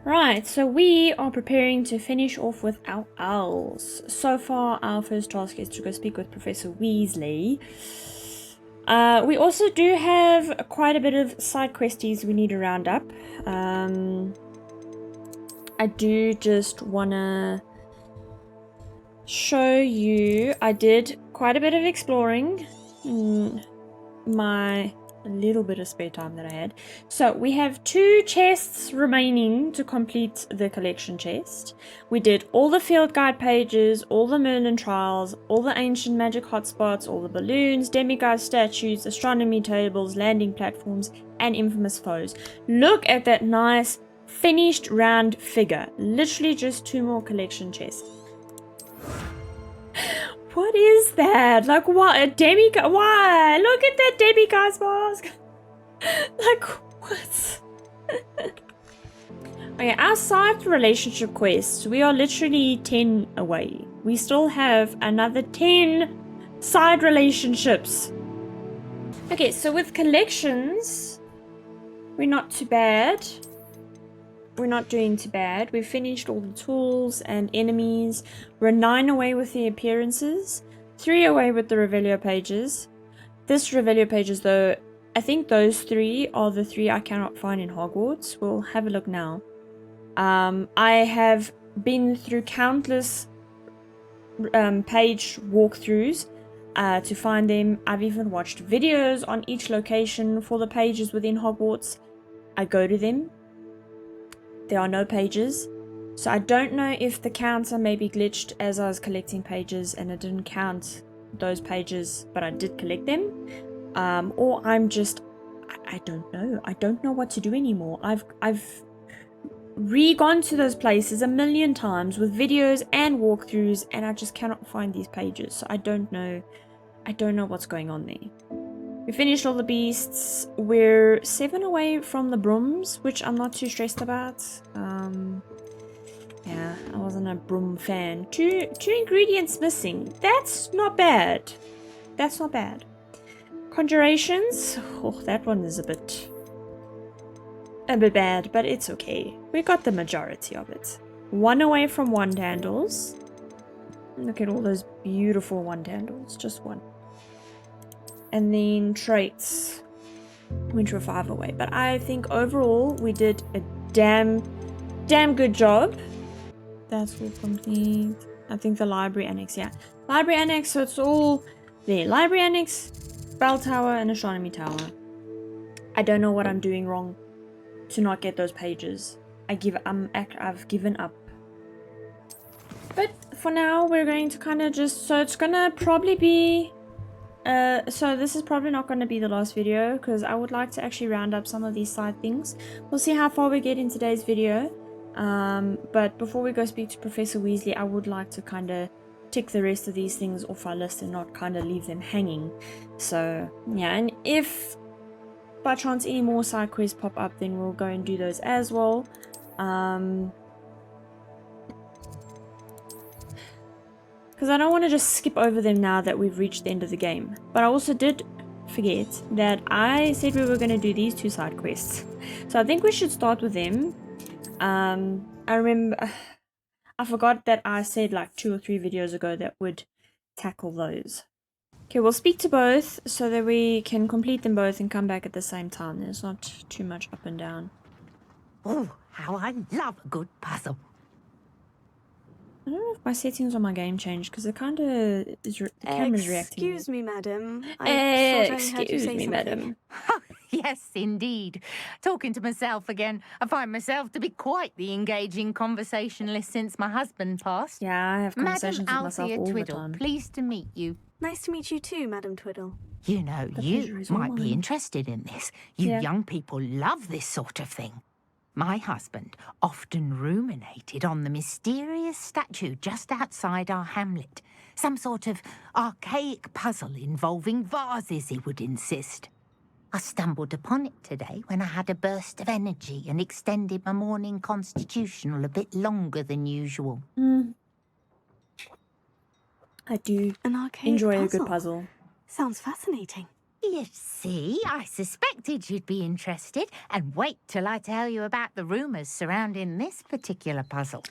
Right, so we are preparing to finish off with our owls. So far, our first task is to go speak with Professor Weasley. We also do have quite a bit of side questies we need to round up. I do just want to show you, I did quite a bit of exploring in my little bit of spare time that I had. So we have 2 chests remaining to complete the collection chest. We did all the field guide pages, all the Merlin trials, all the ancient magic hotspots, all the balloons, demigod statues, astronomy tables, landing platforms, and infamous foes. Look at that nice finished round figure. Literally just 2 more collection chests. What is that? Like, what? A demigod? Why? Look at that demigod's mask. Like, what? Okay, our side relationship quests, we are literally 10 away. We still have another 10 side relationships. Okay, so with collections, we're not too bad. We're not doing too bad. We've finished all the tools and enemies. We're 9 away with the appearances. 3 away with the Revelio pages. This Revelio pages though, I think those 3 are the 3 I cannot find in Hogwarts. We'll have a look now. I have been through countless page walkthroughs to find them. I've even watched videos on each location for the pages within Hogwarts. I go to them. There are no pages, so I don't know if the counter maybe glitched as I was collecting pages and it didn't count those pages, but I did collect them, or I'm just, I don't know. I don't know what to do anymore. I've re-gone to those places a million times with videos and walkthroughs, and I just cannot find these pages, so I don't know what's going on there. We finished all the beasts. We're 7 away from the brooms, which I'm not too stressed about. Yeah, I wasn't a broom fan. Two ingredients missing. That's not bad. That's not bad. Conjurations. Oh, that one is a bit bad, but it's okay. We got the majority of it. 1 away from wand handles. Look at all those beautiful wand handles. Just 1. And then traits, which were 5 away. But I think overall we did a damn good job. That's all complete. I think the library annex, yeah. Library annex, so it's all there. Library annex, bell tower, and astronomy tower. I don't know what I'm doing wrong to not get those pages. I've given up. But for now, we're going to kind of just, so it's gonna probably be so this is probably not going to be the last video because I would like to actually round up some of these side things. We'll see how far we get in today's video. But before we go speak to Professor Weasley, I would like to kind of tick the rest of these things off our list and not kind of leave them hanging. So yeah, and if by chance any more side quests pop up, then we'll go and do those as well. Because I don't want to just skip over them now that we've reached the end of the game. But I also did forget that I said we were going to do these 2 side quests. So I think we should start with them. I remember, I forgot that I said like 2 or 3 videos ago that would tackle those. Okay, we'll speak to both so that we can complete them both and come back at the same time. There's not too much up and down. Oh, how I love a good puzzle. I don't know if my settings on my game changed because it kind of the camera's reacting. Excuse me, madam. I thought I heard you say something. Madam. Oh, yes, indeed. Talking to myself again. I find myself to be quite the engaging conversationalist since my husband passed. Yeah, I have conversations Madam with myself Althea all Twiddle, the time. pleased to meet you. Nice to meet you too, Madam Twiddle. You know, The you pleasure is all might be mine. interested in this. You Yeah. young people love this sort of thing. My husband often ruminated on the mysterious statue just outside our hamlet. Some sort of archaic puzzle involving vases, he would insist. I stumbled upon it today when I had a burst of energy and extended my morning constitutional a bit longer than usual. I do An arcade enjoy puzzle. a good puzzle. Sounds fascinating. You see, I suspected you'd be interested, and wait till I tell you about the rumours surrounding this particular puzzle.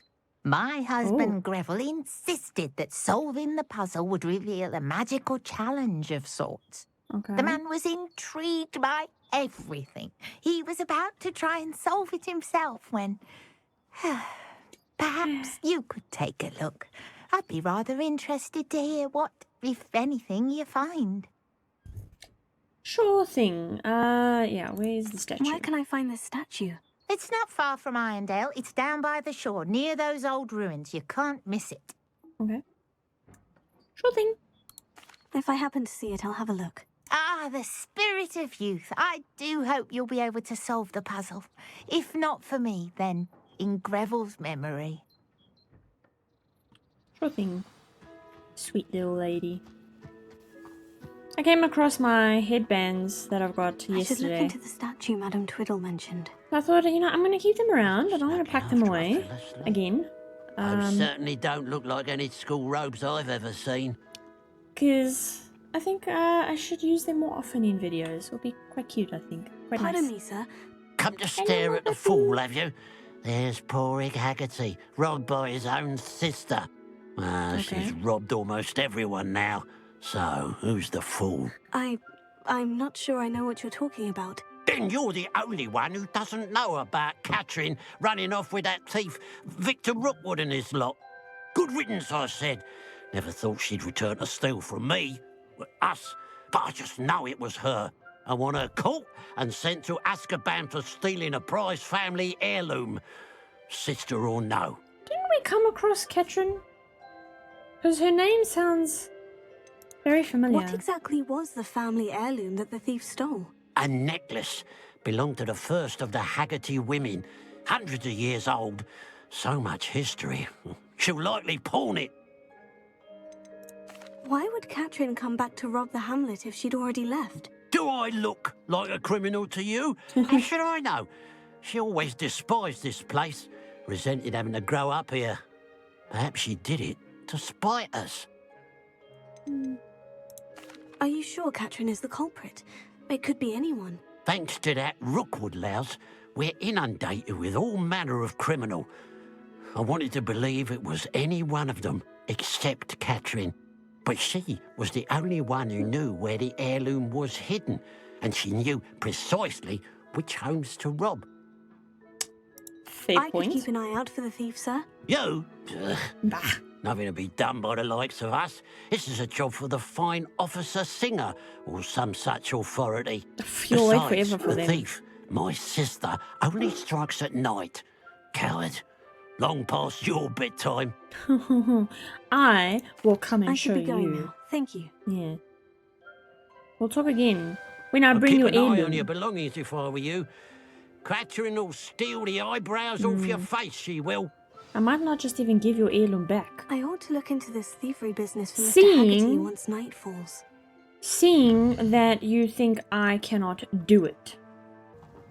My husband Greville insisted that solving the puzzle would reveal a magical challenge of sorts. Okay. The man was intrigued by everything. He was about to try and solve it himself when... Perhaps you could take a look. I'd be rather interested to hear what, if anything, you find. Sure thing. Yeah, where's the statue? Where can I find this statue? It's not far from Irondale. It's down by the shore, near those old ruins. You can't miss it. Okay. Sure thing. If I happen to see it, I'll have a look. Ah, the spirit of youth. I do hope you'll be able to solve the puzzle. If not for me, then in Greville's memory. Sure thing. Sweet little lady. I came across my headbands that I've got I should look yesterday. into the statue Madame Twiddle mentioned. I thought, you know, I'm going to keep them around and I'm going to pack them away again. Those certainly don't look like any school robes I've ever seen. Because I think I should use them more often in videos. It'll be quite cute, I think. Quite Pardon nice. me, sir. Come to stare at the fool, have you? There's poor Ig Haggerty, robbed by his own sister. She's robbed almost everyone now. So, who's the fool? I'm not sure I know what you're talking about. Then you're the only one who doesn't know about Catherine running off with that thief Victor Rookwood and his lot. Good riddance, I said. Never thought she'd return to steal from me, us, but I just know it was her. I want her caught and sent to Azkaban for stealing a prize family heirloom. Sister or no. Didn't we come across Catherine? Because her name sounds very familiar. What exactly was the family heirloom that the thief stole? A necklace belonged to the first of the Haggerty women. Hundreds of years old. So much history. She'll likely pawn it. Why would Catherine come back to rob the hamlet if she'd already left? Do I look like a criminal to you? How should I know? She always despised this place, resented having to grow up here. Perhaps she did it to spite us. Are you sure Catherine is the culprit? It could be anyone. Thanks to that Rookwood louse, we're inundated with all manner of criminal. I wanted to believe it was any one of them, except Catherine. But she was the only one who knew where the heirloom was hidden, and she knew precisely which homes to rob. Fair I point. could keep an eye out for the thief, sir. You? Ugh. Bah. Nothing to be done by the likes of us. This is a job for the fine officer Singer, or some such authority. You'll wait Besides, forever for the them. thief, my sister, only strikes at night. Coward. Long past your bedtime. I will come and I show should be going you. now. Thank you. Yeah. We'll talk again. When I I'd bring keep your an eye on heirloom. your belongings if I were you. Catherine will steal the eyebrows off your face, she will. I might not just even give your heirloom back. I ought to look into this thievery business for Mr. Seeing- Haggerty once night falls. Seeing that you think I cannot do it.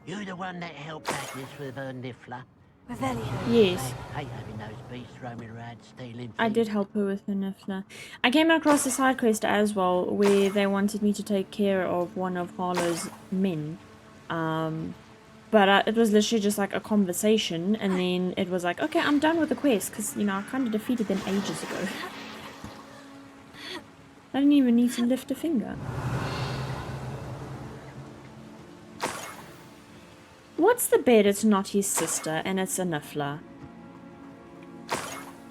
You're the one that helped Agnes with her niffler. Revelio. Yes, I hate having those beasts roaming around stealing I did help her with her niffler. I came across a side quest as well where they wanted me to take care of one of Harlow's men. But it was literally just like a conversation, and then it was like, okay, I'm done with the quest, because, you know, I kind of defeated them ages ago. I didn't even need to lift a finger. What's the bet it's not his sister and it's a niffler?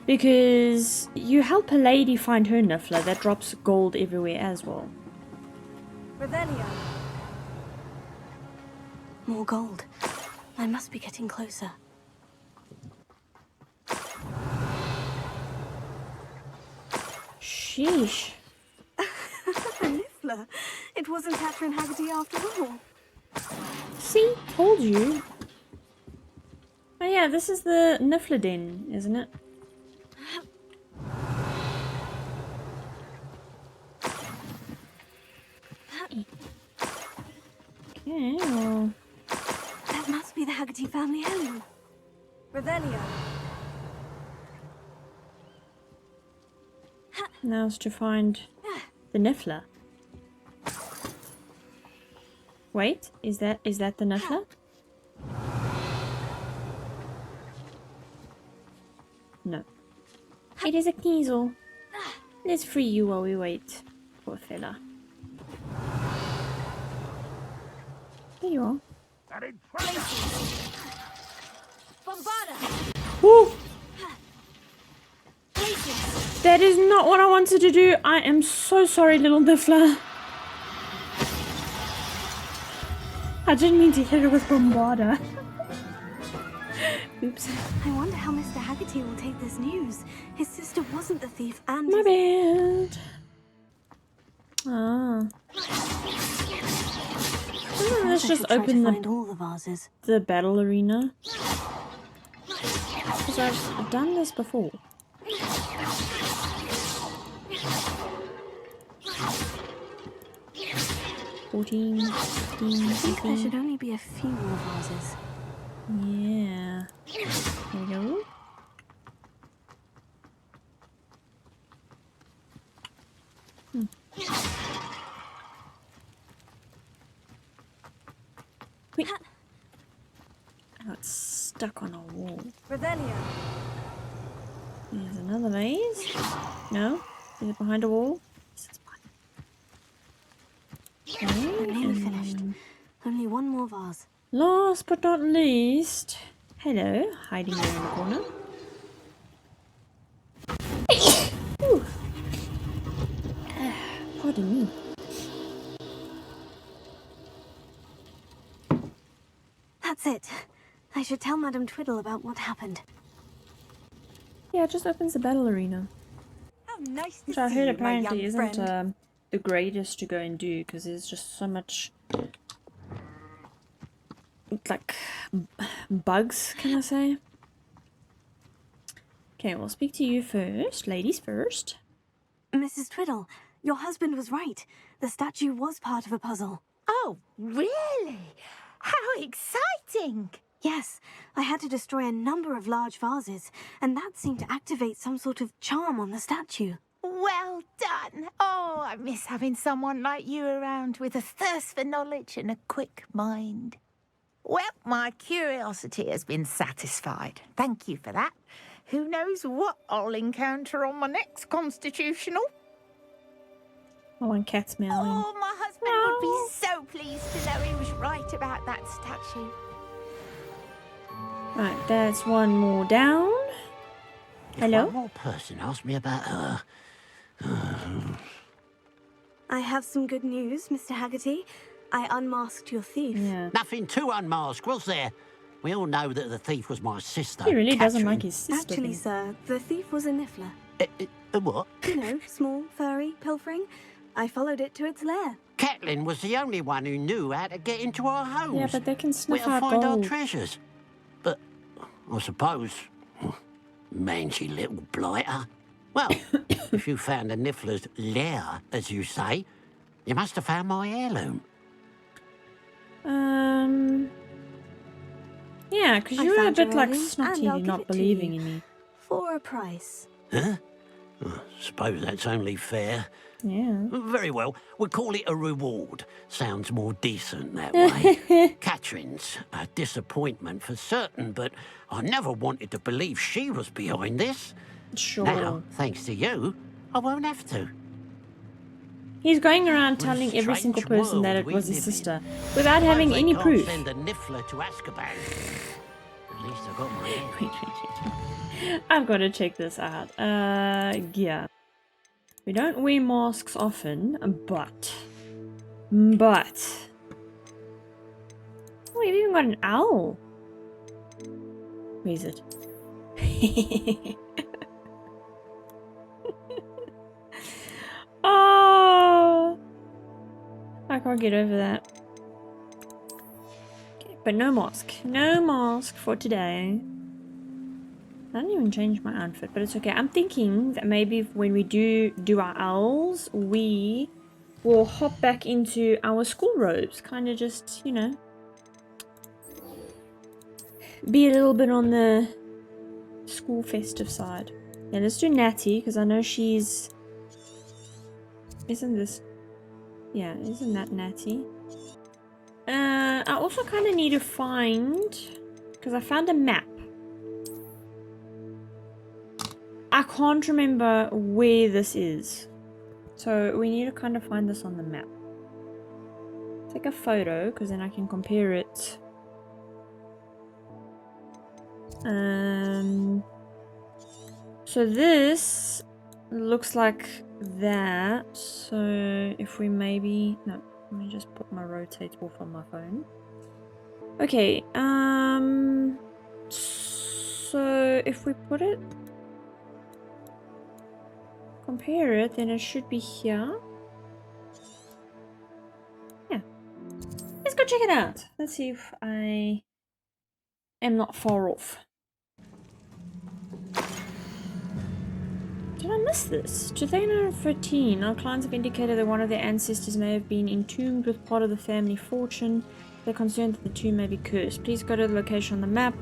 Because you help a lady find her niffler that drops gold everywhere as well. Revelio. More gold. I must be getting closer. Sheesh. Niffler. It wasn't Catherine Haggerty after all. See? Told you. Oh yeah, this is the niffler den, isn't it? Okay, well... That must be the Haggerty family heirloom. Revelio. Now it's to find the niffler. Wait, is that the Niffler? No. It is a Kneasel. Let's free you while we wait. Poor fella. There you are. Bombarda! Woo! Places! That is not what I wanted to do. I am so sorry, little Niffler. I didn't mean to hit her with Bombarda. Oops. I wonder how Mr. Haggerty will take this news. His sister wasn't the thief and My his... bad. Ah. Let's just open find the all the vases. battle arena. Because I've done this before. $14, $15, I think there should $15. only be a few more vases. Yeah. There we go. Wait. Oh, it's stuck on a wall. Revelio. There's another maze. No? Is it behind a wall? Yes, it's behind. Okay, I'm nearly and finished. then Only one more vase. last but not least. Hello, hiding there in the corner. Ooh. Pardon me. That's it. I should tell Madame Twiddle about what happened. Yeah, it just opens the battle arena. How nice to Which I see heard you, my apparently young isn't friend. the greatest to go and do because there's just so much like bugs, can I say? Okay, we'll speak to you first. Ladies first. Mrs. Twiddle, your husband was right. The statue was part of a puzzle. Oh, really? How exciting! Yes, I had to destroy a number of large vases, and that seemed to activate some sort of charm on the statue. Well done. Oh, I miss having someone like you around with a thirst for knowledge and a quick mind. Well, my curiosity has been satisfied. Thank you for that. Who knows what I'll encounter on my next constitutional? Oh, and cat's meowing. Oh, my husband would be so pleased to know he was right about that statue. Right, that's one more down. If Hello? one more person asked me about her. I have some good news, Mr. Haggerty. I unmasked your thief. Yeah. Nothing to unmask, was there? We all know that the thief was my sister. He really doesn't Catherine. like his sister. Actually, then. sir, the thief was a niffler. What? You know, small, furry, pilfering. I followed it to its lair. Catelyn was the only one who knew how to get into our homes. Yeah, but they can Where sniff to out find our gold. treasures. But I suppose, mangy little blighter. Well, if you found the Niffler's lair, as you say, you must have found my heirloom. Yeah, because I you were a found your bit like heirloom, snotty and I'll and give not it to believing you. in me. For a price. Huh? I suppose that's only fair. Yeah. Very well. We'll call it a reward. Sounds more decent that way. Catherine's a disappointment for certain, but I never wanted to believe she was behind this. Sure. Now, thanks to you, I won't have to. He's going around What a telling every single strange person that it world was we his live in. sister without having Suppose they any can't proof. Send a Niffler to Azkaban. At least I got my head. Wait. I've got to check this out. Yeah. We don't wear masks often, but. Oh, we've even got an owl. Where is it? Oh, I can't get over that. Okay, but no mask. No mask for today. I didn't even change my outfit, but it's okay. I'm thinking that maybe when we do our owls, we will hop back into our school robes. Kind of just, you know, be a little bit on the school festive side. Yeah, let's do Natty, because I know she's... Isn't that Natty? I also kind of need to find... Because I found a map. I can't remember where this is. So we need to kind of find this on the map. Take a photo, because then I can compare it. So this looks like that. So if we maybe... No, let me just put my rotate off on my phone. Okay, so if we put it... Compare it, then it should be here. Yeah. Let's go check it out. Let's see if I am not far off. Did I miss this? 2013, our clients have indicated that one of their ancestors may have been entombed with part of the family fortune. They're concerned that the tomb may be cursed. Please go to the location on the map,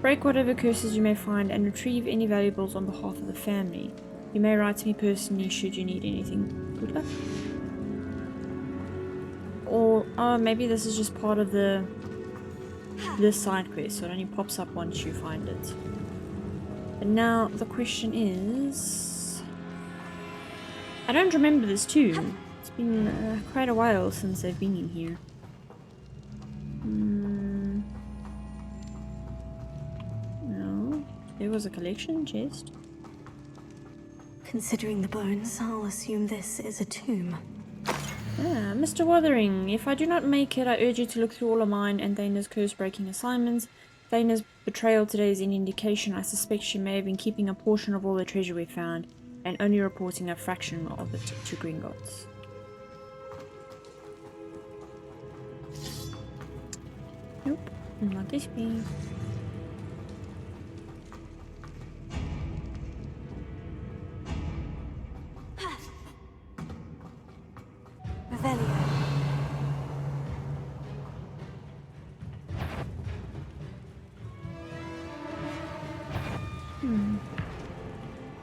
break whatever curses you may find, and retrieve any valuables on behalf of the family. You may write to me personally should you need anything. Good luck. Or, oh, maybe this is just part of this side quest, so it only pops up once you find it. But now the question is... I don't remember this tomb. It's been quite a while since I've been in here. No, there was a collection chest. Considering the bones, I'll assume this is a tomb. Ah, Mr. Wuthering, if I do not make it, I urge you to look through all of mine and Thana's curse-breaking assignments. Thana's betrayal today is an indication. I suspect she may have been keeping a portion of all the treasure we found, and only reporting a fraction of it to Gringotts. Nope, not this way. Revelio.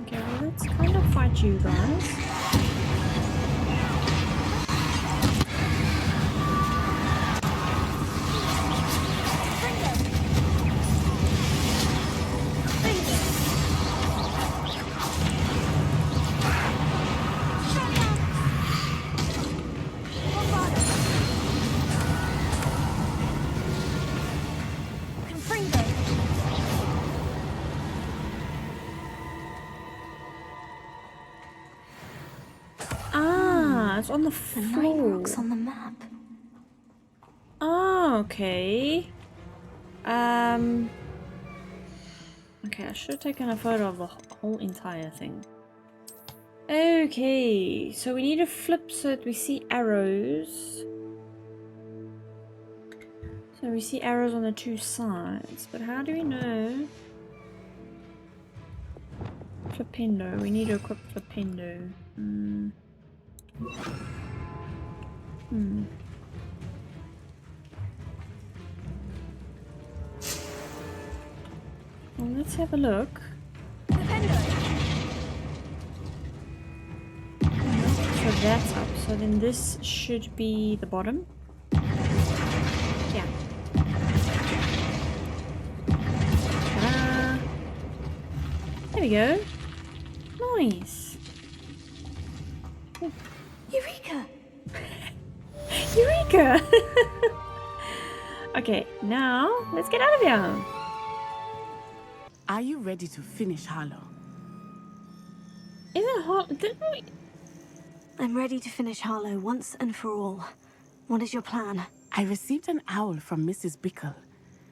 Okay, well let's kind of fight you guys. It's on the floor. The 9 rocks on the map. Oh, okay. Okay, I should have taken a photo of the whole entire thing. Okay, so we need to flip so that we see arrows. So we see arrows on the two sides, but how do we know? Flipendo, we need to equip Flipendo. Well, let's have a look. So that's up. So then this should be the bottom. Yeah. Ta-da! There we go. Nice. Eureka! Eureka! Okay, now let's get out of here. Are you ready to finish Harlow? Isn't hot? Didn't we? I'm ready to finish Harlow once and for all. What is your plan? I received an owl from Mrs. Bickle.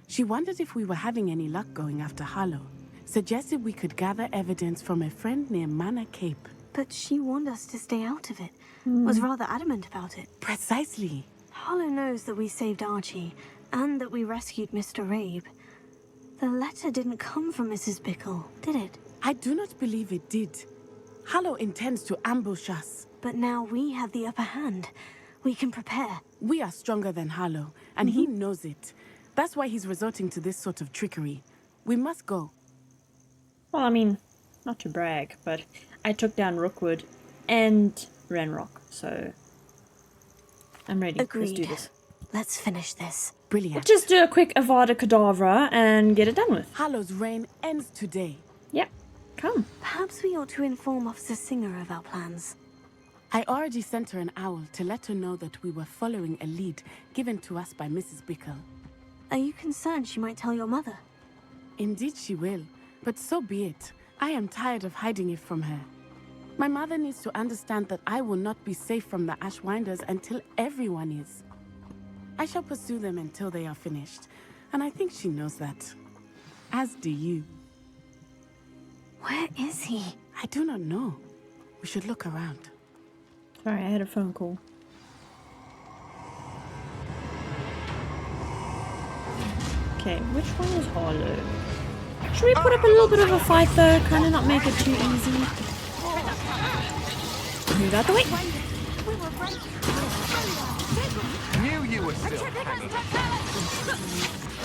She wondered if we were having any luck going after Harlow. Suggested we could gather evidence from a friend near Manor Cape. But she warned us to stay out of it. Was rather adamant about it. Precisely. Harlow knows that we saved Archie, and that we rescued Mr. Rabe. The letter didn't come from Mrs. Bickle, did it? I do not believe it did. Harlow intends to ambush us. But now we have the upper hand. We can prepare. We are stronger than Harlow, and he knows it. That's why he's resorting to this sort of trickery. We must go. Well, I mean, not to brag, but I took down Rookwood and Ranrock, so I'm ready. Agreed. Let's do this. Let's finish this. Brilliant. Just do a quick Avada Kedavra and get it done with. Hallow's reign ends today. Yep, come. Perhaps we ought to inform Officer Singer of our plans. I already sent her an owl to let her know that we were following a lead given to us by Mrs. Bickle. Are you concerned she might tell your mother? Indeed she will, but so be it. I am tired of hiding it from her. My mother needs to understand that I will not be safe from the Ashwinders until everyone is. I shall pursue them until they are finished, and I think she knows that. As do you. Where is he? I do not know. We should look around. Sorry, I had a phone call. Okay, which one is Harlow? Should we put up a little bit of a fight though? Kind of not make it too easy. Move out the way. Knew you were still hanging.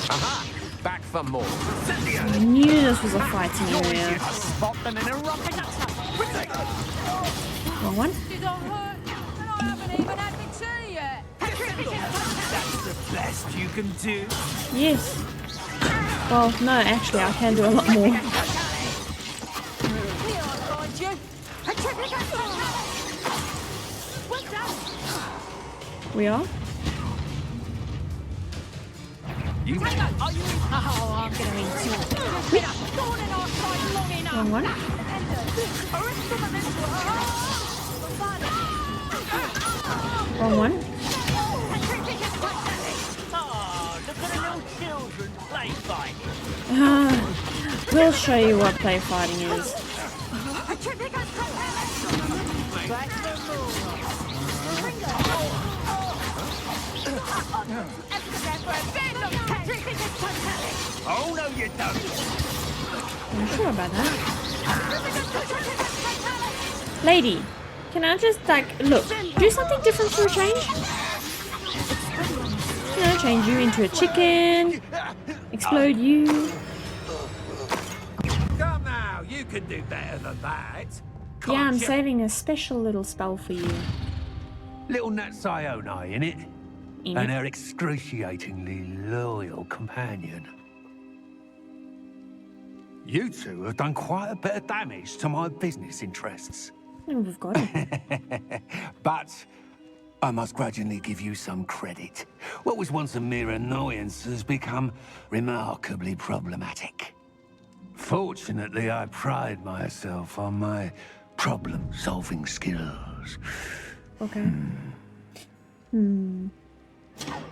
Aha! Back for more. I knew this was a fighting area. Spot them in a rocket. Wrong one. That's the best you can do. Yes. Well, no, actually, I can do a lot more. We are? You Wrong one. Wrong one. We'll show you what play fighting is. Oh no, you don't. I'm sure about that. Lady, can I just, like, look, do something different for a change? You know, change you into a chicken, explode you. Come now, you can do better than that. Yeah, I'm Can't you? saving a special little spell for you. Little Nat Sione, innit? In And it. her excruciatingly loyal companion. You two have done quite a bit of damage to my business interests. Oh, we've got it. But I must grudgingly give you some credit. What was once a mere annoyance has become remarkably problematic. Fortunately, I pride myself on my problem-solving skills. Okay.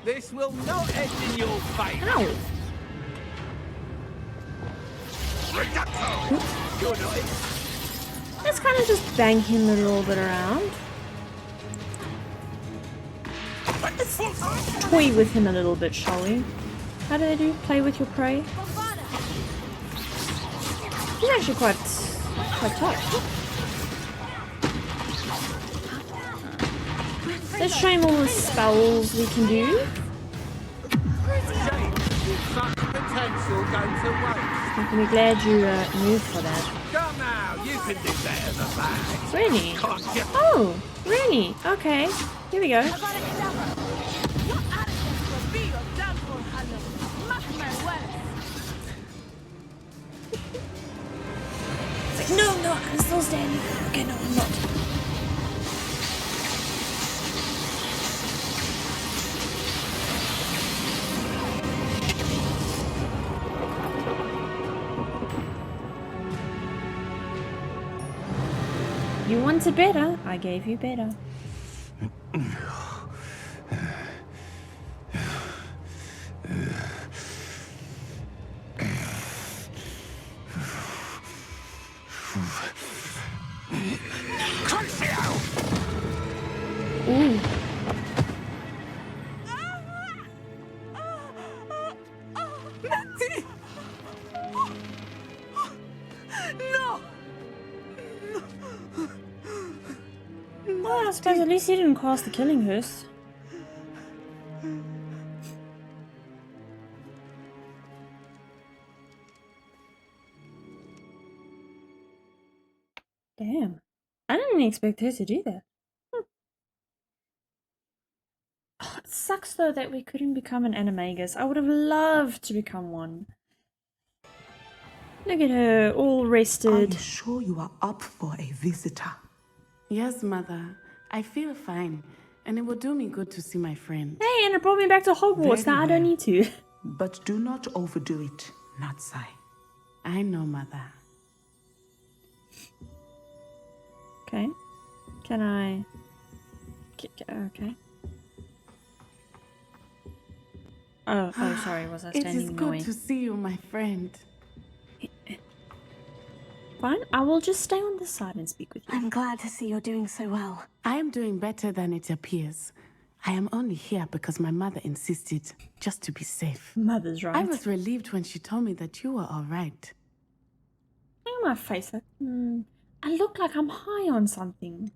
This will not end in your favour. Ow! You're not in. Let's kind of just bang him a little bit around. Let's toy with him a little bit, shall we? How do they do? Play with your prey? He's actually quite tough. Let's show him all the spells we can do. Such potential go to waste. You can be glad you moved for that. Come now, you can do better than that. Really? Can't you? Oh, really? Okay. Here we go. It's like, no, no, I'm still standing. Okay, no, I'm not. You wanted better, I gave you better. Ooh. Well, I suppose at least he didn't cause the killing hearse. Damn. I didn't expect her to do that. Oh, it's sucks though that we couldn't become an animagus. I would have loved to become one. Look at her, all Are rested. you sure you are up for a visitor? Yes, Mother. I feel fine, and it will do me good to see my friend. Hey, and it brought me back to Hogwarts. Very Now I don't well. need to. But do not overdo it, Natsai. I know, Mother. Okay. Can I... Okay. Oh, sorry, was I It standing is in the good way? to see you, my friend. Fine, I will just stay on this side and speak with you. I'm glad to see you're doing so well. I am doing better than it appears. I am only here because my mother insisted, just to be safe. Mother's right. I was relieved when she told me that you were all right. Look at my face. I look like I'm high on something.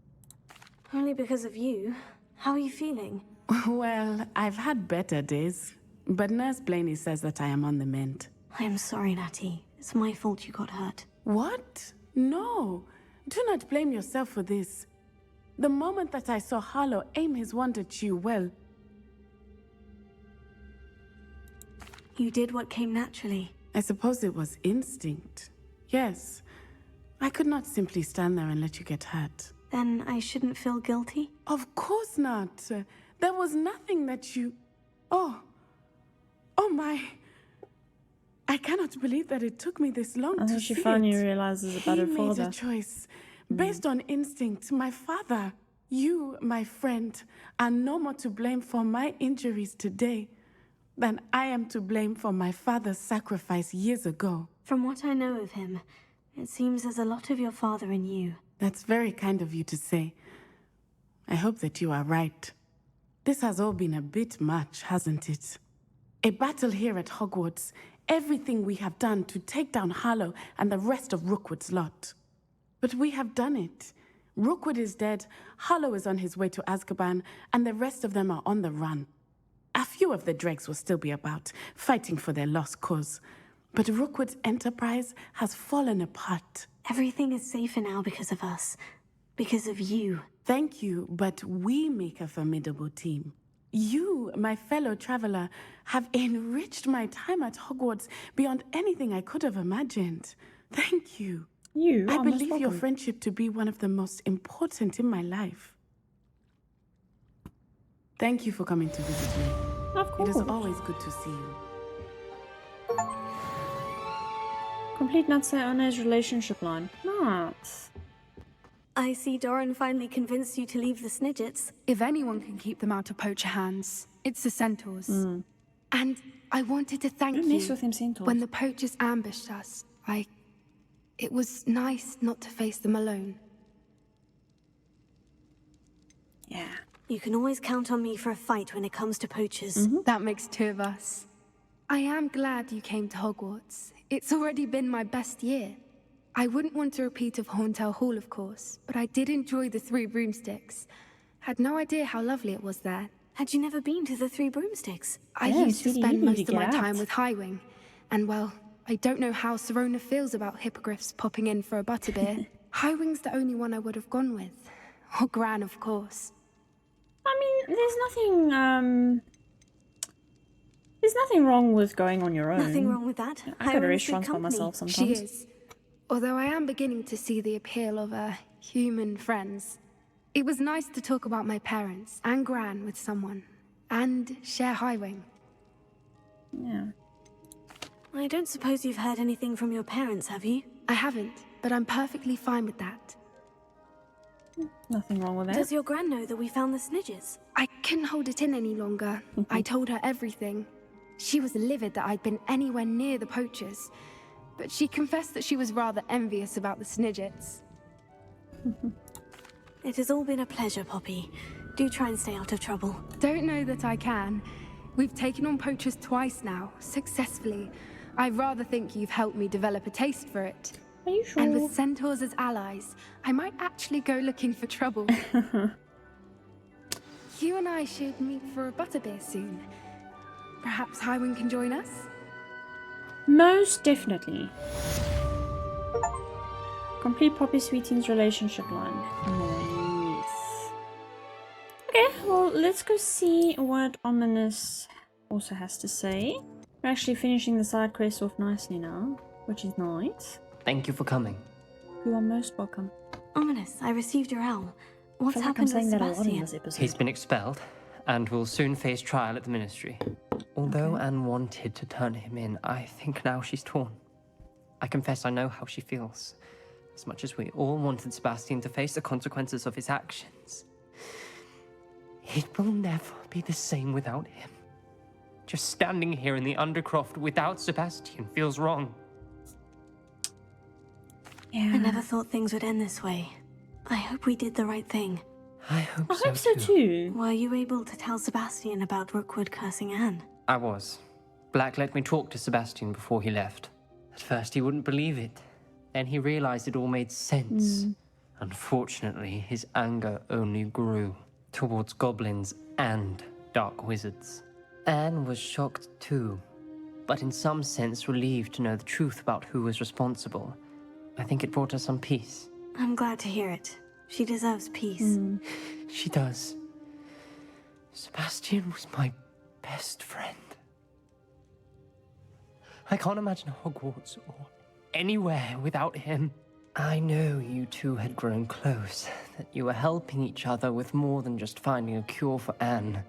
Only because of you. How are you feeling? Well, I've had better days, but Nurse Blaney says that I am on the mend. I am sorry, Natty. It's my fault you got hurt. What? No. Do not blame yourself for this. The moment that I saw Harlow aim his wand at you, well, You did what came naturally. I suppose it was instinct. Yes. I could not simply stand there and let you get hurt. Then I shouldn't feel guilty? Of course not. There was nothing that you... Oh my. I cannot believe that it took me this long I to think she see finally it. realizes about He her made father. a choice based on instinct. My father, you, my friend, are no more to blame for my injuries today than I am to blame for my father's sacrifice years ago. From what I know of him, it seems there's a lot of your father in you. That's very kind of you to say. I hope that you are right. This has all been a bit much, hasn't it? A battle here at Hogwarts. Everything we have done to take down Harlow and the rest of Rookwood's lot. But we have done it. Rookwood is dead, Harlow is on his way to Azkaban, and the rest of them are on the run. A few of the dregs will still be about, fighting for their lost cause. But Rookwood's enterprise has fallen apart. Everything is safer now because of us. Because of you. Thank you, but we make a formidable team. You, my fellow traveler, have enriched my time at Hogwarts beyond anything I could have imagined. Thank you. You I are most believe your welcome. friendship to be one of the most important in my life. Thank you for coming to visit me. Of It course. is always good to see you. Complete Natsai One's relationship line. Nice. I see Doran finally convinced you to leave the Snidgets. If anyone can keep them out of poacher hands, it's the centaurs. And I wanted to thank Don't you. mess with them centaurs. When the poachers ambushed us, it was nice not to face them alone. Yeah. You can always count on me for a fight when it comes to poachers. That makes two of us. I am glad you came to Hogwarts. It's already been my best year. I wouldn't want a repeat of Horntail Hall, of course, but I did enjoy the Three Broomsticks. Had no idea how lovely it was there. Had you never been to the Three Broomsticks? I Yeah, used to sweetie, spend you need most to of my get out. time with Highwing. And well, I don't know how Serona feels about hippogriffs popping in for a butterbeer. Highwing's the only one I would have gone with. Or Gran, of course. I mean, there's nothing wrong with going on your own. Nothing wrong with that. I go to Hiram's good restaurants by company. myself sometimes. She is. Although I am beginning to see the appeal of human friends. It was nice to talk about my parents and Gran with someone. And share Highwing. Yeah. I don't suppose you've heard anything from your parents, have you? I haven't, but I'm perfectly fine with that. Nothing wrong with that. Does your gran know that we found the Snidgets? I couldn't hold it in any longer. I told her everything. She was livid that I'd been anywhere near the poachers. But she confessed that she was rather envious about the Snidgets. It has all been a pleasure, Poppy. Do try and stay out of trouble. Don't know that I can. We've taken on poachers twice now, successfully. I rather think you've helped me develop a taste for it. Are you sure? And with centaurs as allies, I might actually go looking for trouble. You and I should meet for a butterbeer soon. Perhaps Highwing can join us? Most definitely. Complete Poppy Sweeteen's relationship line. Nice. Okay, well, well, let's go see what Ominous also has to say. We're actually finishing the side quest off nicely now, which is nice. Thank you for coming. You are most welcome. Ominous, I received your owl. I What's feel like I'm happened with saying that a lot in Sebastian? this episode. He's been expelled and will soon face trial at the Ministry. Although Okay. Anne wanted to turn him in, I think now she's torn. I confess I know how she feels. As much as we all wanted Sebastian to face the consequences of his actions. It will never be the same without him. Just standing here in the Undercroft without Sebastian feels wrong. Yeah. I never thought things would end this way. I hope we did the right thing. I hope I hope so too. Were you able to tell Sebastian about Rookwood cursing Anne? I was. Black let me talk to Sebastian before he left. At first he wouldn't believe it. Then he realized it all made sense. Unfortunately, his anger only grew towards goblins and dark wizards. Anne was shocked too, but in some sense relieved to know the truth about who was responsible. I think it brought her some peace. I'm glad to hear it. She deserves peace. She does. Sebastian was my best friend. I can't imagine Hogwarts or anywhere without him. I know you two had grown close, that you were helping each other with more than just finding a cure for Anne.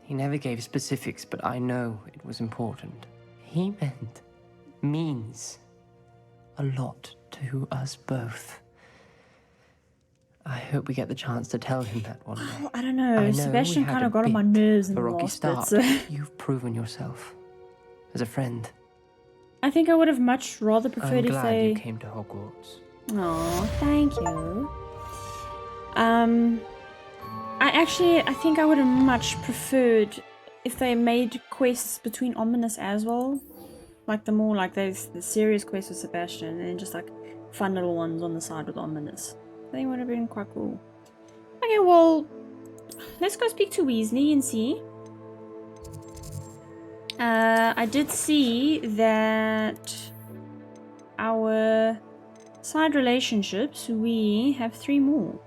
He never gave specifics, but I know it was important. He means a lot to us both. I hope we get the chance to tell him that one day. Oh, I don't know. I know Sebastian we had kind a of got on my bit nerves in of the a rocky last bit, start. so You've proven yourself as a friend. I think I would have much rather I'm preferred if glad they. you came to Hogwarts. Oh, thank you. I think I would have much preferred if they made quests between Ominous as well. Like the serious quests with Sebastian and then just like fun little ones on the side with Ominous. I think it would have been quite cool. Okay, well, let's go speak to Weasley and see. I did see that our side relationships, we have 3 more.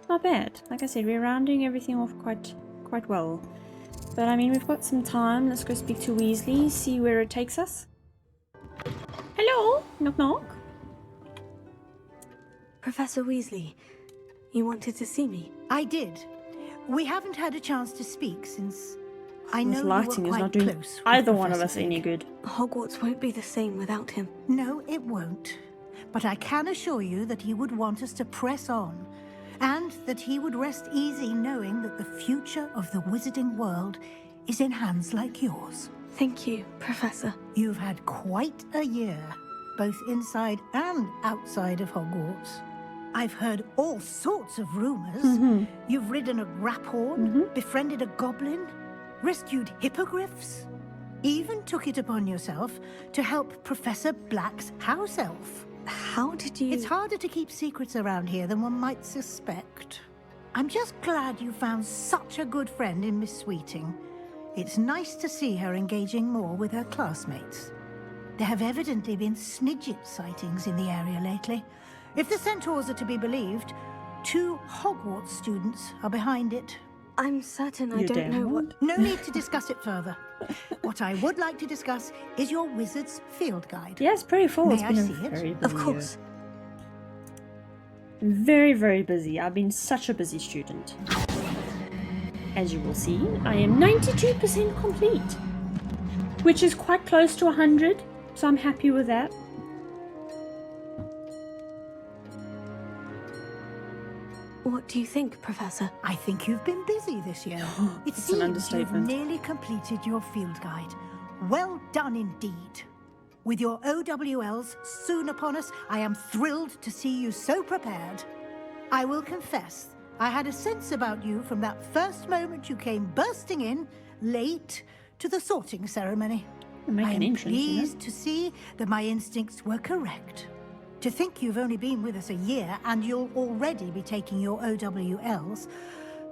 Not bad. Like I said, we're rounding everything off quite well. But I mean, we've got some time. Let's go speak to Weasley, see where it takes us. Hello? Knock knock. Professor Weasley, you wanted to see me? I did. We haven't had a chance to speak since I know This you lighting were is quite not doing close with either one of Professor us any Fig. good. Hogwarts won't be the same without him. No, it won't. But I can assure you that he would want us to press on, and that he would rest easy knowing that the future of the wizarding world is in hands like yours. Thank you, Professor. You've had quite a year, both inside and outside of Hogwarts. I've heard all sorts of rumors. You've ridden a graphorn, befriended a goblin, rescued hippogriffs, even took it upon yourself to help Professor Black's house elf. How did you... It's harder to keep secrets around here than one might suspect. I'm just glad you found such a good friend in Miss Sweeting. It's nice to see her engaging more with her classmates. There have evidently been Snidget sightings in the area lately. If the centaurs are to be believed, 2 Hogwarts students are behind it. I'm certain I You don't damn know what... right. No need to discuss it further. What I would like to discuss is your wizard's field guide. Yeah, it's pretty full. May It's I been a see it? very busy Of course. year. Very, very busy. I've been such a busy student. As you will see, I am 92% complete, which is quite close to 100, so I'm happy with that. What do you think, Professor? I think you've been busy this year. It That's an seems you've understatement. nearly completed your field guide. Well done indeed. With your OWLs soon upon us, I am thrilled to see you so prepared. I will confess, I had a sense about you from that first moment you came bursting in, late, to the sorting ceremony. Make I an am entrance, you know? pleased to see that my instincts were correct. To think you've only been with us a year and you'll already be taking your OWLs,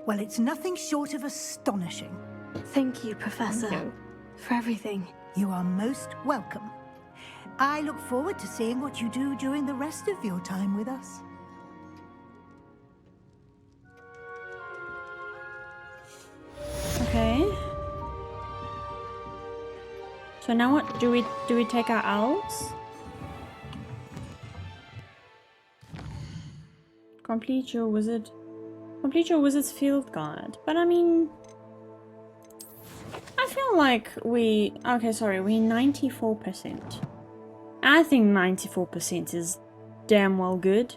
well, it's nothing short of astonishing. Thank you, Professor, Thank you. for everything. You are most welcome. I look forward to seeing what you do during the rest of your time with us. Okay. So now what do we take our owls? Complete your wizard's field guide. But I mean, I feel like we're 94%. I think 94% is damn well good.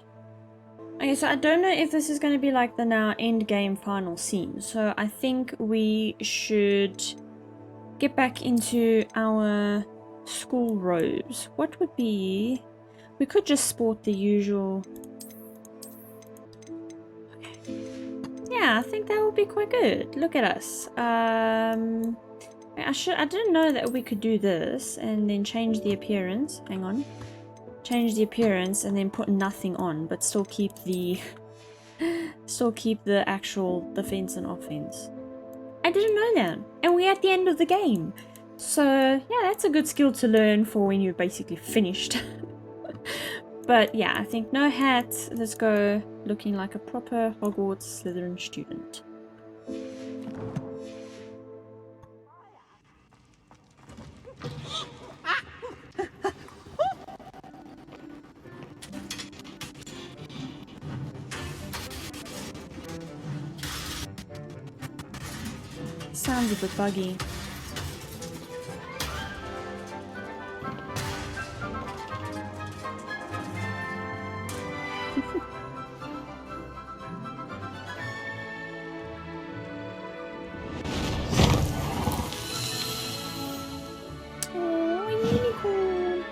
Okay, so I don't know if this is going to be like the now end game final scene. So I think we should get back into our school robes. What would be... We could just sport the usual... Okay. Yeah, I think that would be quite good. Look at us. I didn't know that we could do this and then change the appearance. Hang on. Change the appearance and then put nothing on, but still keep the actual defense and offense. I didn't know that. And we're at the end of the game. So, yeah, that's a good skill to learn for when you're basically finished. But yeah, I think no hat. Let's go looking like a proper Hogwarts Slytherin student. Sounds a bit buggy. Oh, unicorn.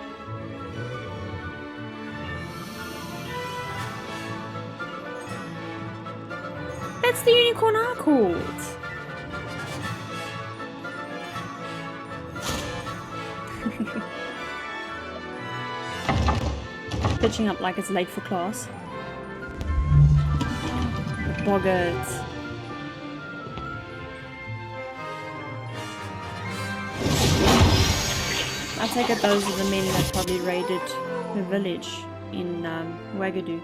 That's the unicorn I called. Pitching up like it's late for class. Boggart. I take it those are the men that probably raided the village in Wagadu.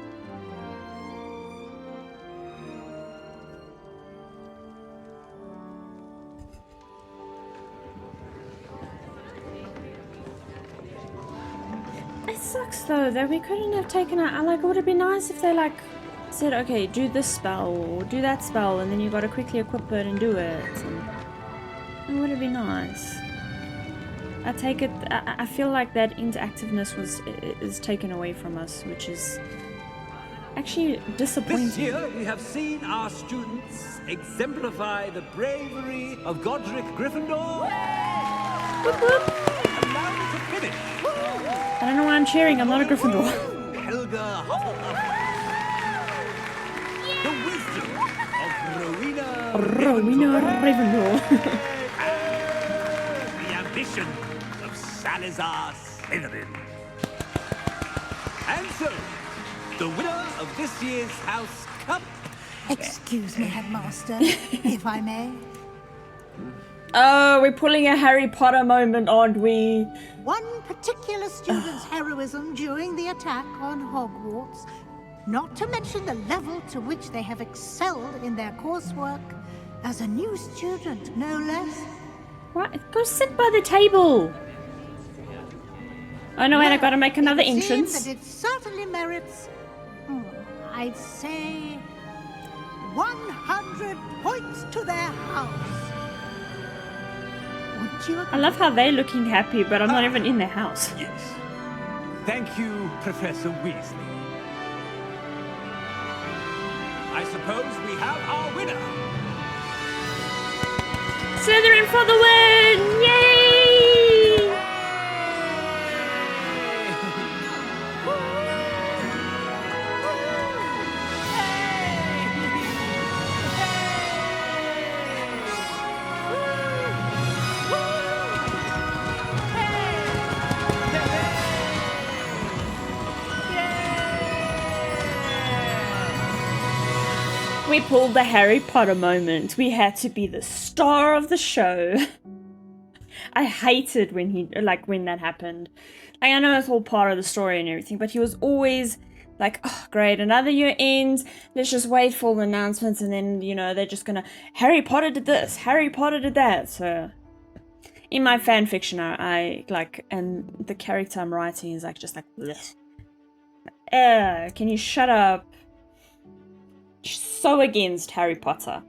It sucks though that we couldn't have taken out. Like, it would have been nice if they like said, okay, do this spell or do that spell, and then you got to quickly equip it and do it. And it would have been nice. I take it. I feel like that interactiveness is taken away from us, which is actually disappointing. This year we have seen our students exemplify the bravery of Godric Gryffindor. Whoop, whoop. Allow me to finish. I don't know why I'm cheering. I'm not a Gryffindor. Helga Hufflepuff. The wisdom of Rowena Ravenclaw. The ambition of Salazar Slytherin. And so, the winner of this year's House Cup... Excuse me, Headmaster, if I may. Oh, we're pulling a Harry Potter moment, aren't we? One particular student's heroism during the attack on Hogwarts, not to mention the level to which they have excelled in their coursework, as a new student, no less. What? Go sit by the table. Oh no, wait, I gotta make another entrance. That it certainly merits, I'd say, 100 points to their house. I love how they're looking happy, but I'm not even in their house. Yes. Thank you, Professor Weasley. I suppose we have our winner. Slytherin for the win! Yay! We pulled the Harry Potter moment. We had to be the star of the show. I hated when when that happened. I know it's all part of the story and everything, but he was always Like, oh, great, another year ends. Let's just wait for all the announcements, and then, you know, they're just gonna, Harry Potter did this, Harry Potter did that. So, in my fan fiction, I like, and the character I'm writing is like, just like, bleh. Can you shut up? So against Harry Potter.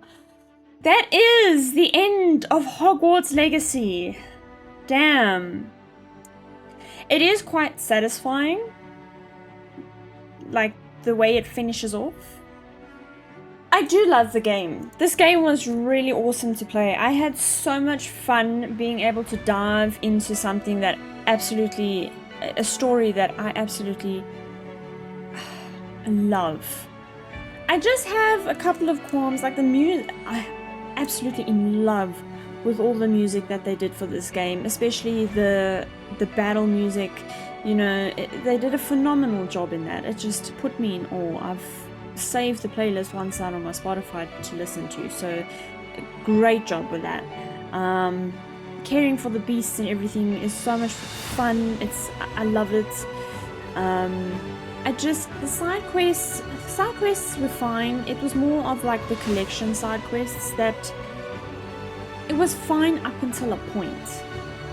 That is the end of Hogwarts Legacy. Damn. It is quite satisfying, like the way it finishes off. I do love the game. This game was really awesome to play. I had so much fun being able to dive into something that absolutely, a story that I absolutely love. I just have a couple of qualms, like the music. I'm absolutely in love with all the music that they did for this game, especially the battle music. You know, they did a phenomenal job in that. It just put me in awe. I've saved the playlist once out on my Spotify to listen to, so great job with that. Caring for the beasts and everything is so much fun. I love it. The side quests were fine. It was more of like the collection side quests that it was fine up until a point.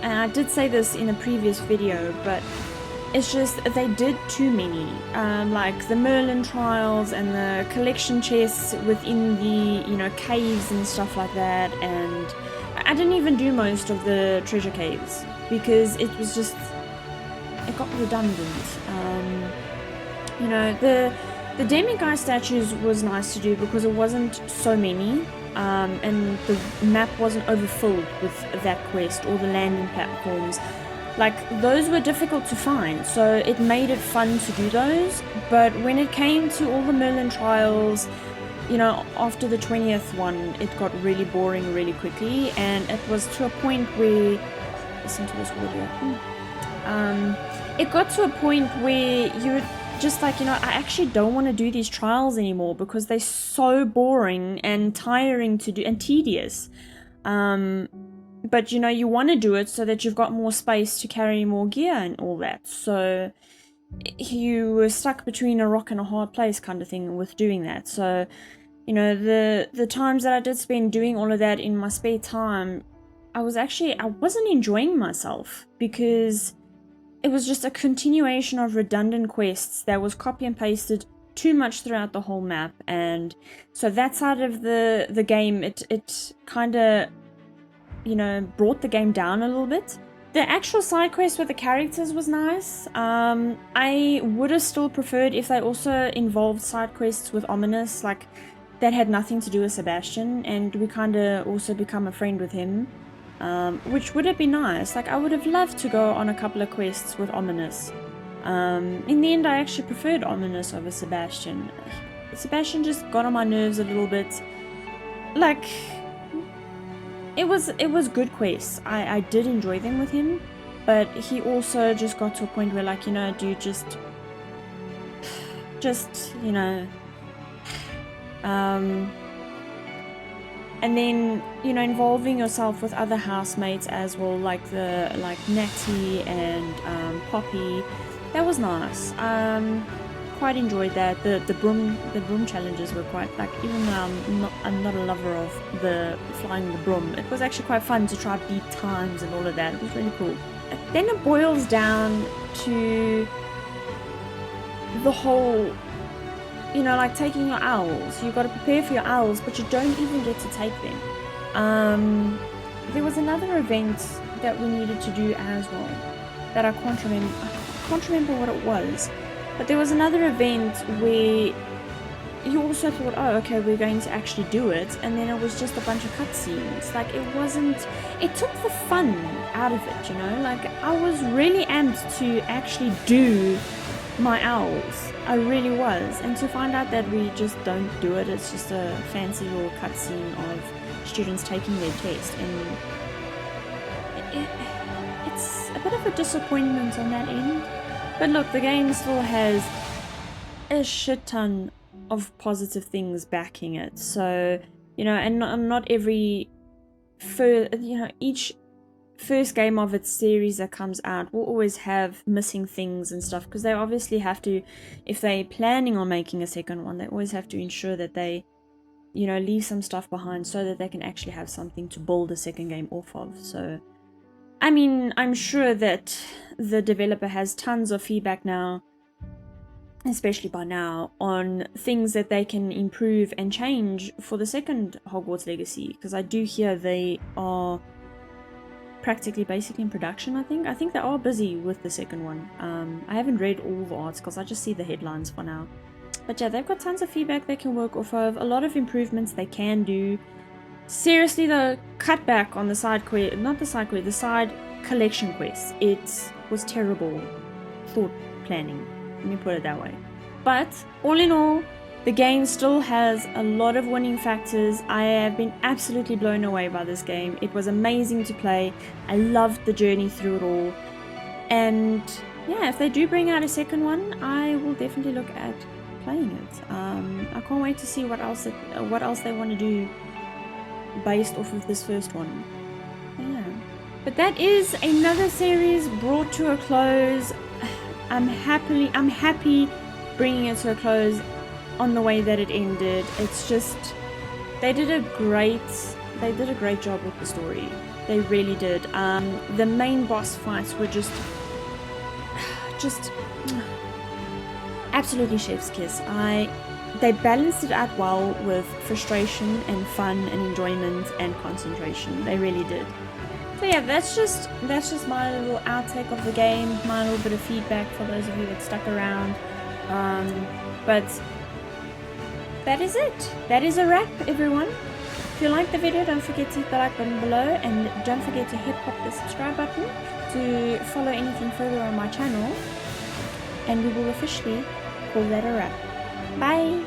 And I did say this in a previous video, but it's just they did too many. Like the Merlin trials and the collection chests within the, you know, caves and stuff like that. And I didn't even do most of the treasure caves because it was just, it got redundant. You know, the demiguise statues was nice to do because it wasn't so many, and the map wasn't overfilled with that quest or the landing platforms. Like, those were difficult to find, so it made it fun to do those. But when it came to all the Merlin trials, you know, after the 20th one, it got really boring really quickly, and it was to a point where, listen to this audio. It got to a point where you would just like, you know, I actually don't want to do these trials anymore because they're so boring and tiring to do and tedious. But you know, you want to do it so that you've got more space to carry more gear and all that. So you were stuck between a rock and a hard place kind of thing with doing that. So, you know, the times that I did spend doing all of that in my spare time, I wasn't enjoying myself because it was just a continuation of redundant quests that was copy and pasted too much throughout the whole map. And so that side of the game, it kind of, you know, brought the game down a little bit. The actual side quest with the characters was nice. I would have still preferred if they also involved side quests with Ominous, like that had nothing to do with Sebastian, and we kind of also become a friend with him. Which would have been nice. Like, I would have loved to go on a couple of quests with Ominous. In the end, I actually preferred Ominous over Sebastian. Sebastian just got on my nerves a little bit. Like, it was good quests. I did enjoy them with him, but he also just got to a point where, like, you know, dude, just, you know, and then, you know, involving yourself with other housemates as well, like Natty and Poppy. That was nice. Quite enjoyed that. The broom challenges were quite, like, even though I'm not a lover of the flying the broom, it was actually quite fun to try beat times and all of that. It was really cool. Then it boils down to the whole, you know, like taking your owls. You've got to prepare for your owls, but you don't even get to take them. There was another event that we needed to do as well that I can't remember what it was. But there was another event where you also thought, oh, okay, we're going to actually do it, and then it was just a bunch of cutscenes. Like, it took the fun out of it, you know? Like, I was really amped to actually do my owls. I really was. And to find out that we just don't do it, it's just a fancy little cutscene of students taking their test, and it's a bit of a disappointment on that end. But look, the game still has a shit ton of positive things backing it. So, you know, and not every, you know, each first game of its series that comes out will always have missing things and stuff, because they obviously have to, if they're planning on making a second one, they always have to ensure that they, you know, leave some stuff behind so that they can actually have something to build a second game off of. So I mean, I'm sure that the developer has tons of feedback now, especially by now, on things that they can improve and change for the second Hogwarts Legacy, because I do hear they are practically basically in production. I think they are busy with the second one. I haven't read all the articles, I just see the headlines for now. But yeah, they've got tons of feedback they can work off of, a lot of improvements they can do. Seriously, the cutback on the side quest, not the side quest, the side collection quests, it was terrible thought planning, let me put it that way. But all in all, the game still has a lot of winning factors. I have been absolutely blown away by this game. It was amazing to play. I loved the journey through it all. And yeah, if they do bring out a second one, I will definitely look at playing it. I can't wait to see what else they want to do based off of this first one. Yeah. But that is another series brought to a close. I'm happy bringing it to a close on the way that it ended. It's just, they did a great job with the story. They really did. The main boss fights were just absolutely chef's kiss. They balanced it out well with frustration and fun and enjoyment and concentration. They really did. So yeah, that's just my little outtake of the game, my little bit of feedback for those of you that stuck around. But that is it. That is a wrap, everyone. If you liked the video, don't forget to hit the like button below, and don't forget to hit the subscribe button to follow anything further on my channel. And we will officially call that a wrap. Bye!